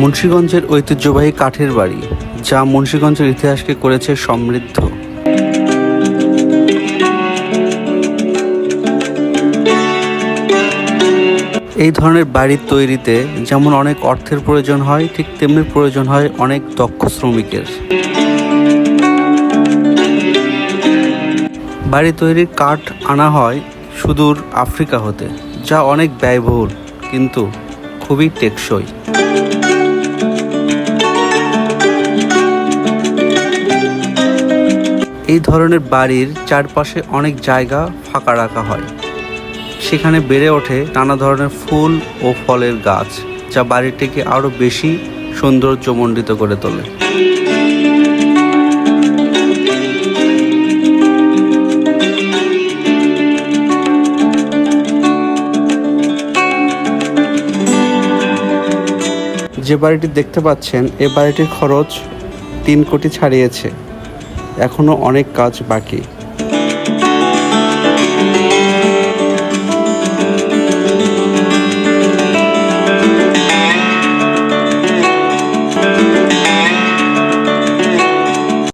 মুন্সিগঞ্জের ঐতিহ্যবাহী কাঠের বাড়ি, যা মুন্সিগঞ্জের ইতিহাসকে করেছে সমৃদ্ধ। এই ধরনের বাড়ি তৈরিতে যেমন অনেক অর্থের প্রয়োজন হয়, ঠিক তেমনি প্রয়োজন হয় অনেক দক্ষ শ্রমিকের। বাড়ি তৈরির কাঠ আনা হয় সুদূর আফ্রিকা হতে, যা অনেক ব্যয়বহুল কিন্তু খুবই টেকসই। এই ধরনের বাড়ির চারপাশে অনেক জায়গা ফাঁকা রাখা হয়, সেখানে বেড়ে ওঠে নানা ধরনের ফুল ও ফলের গাছ, যা বাড়িটিকে আরও বেশি সৌন্দর্যমণ্ডিত করে তোলে। যে বাড়িটি দেখতে পাচ্ছেন, এ বাড়িটির খরচ 3 কোটি ছাড়িয়েছে। এখনও অনেক কাজ বাকি।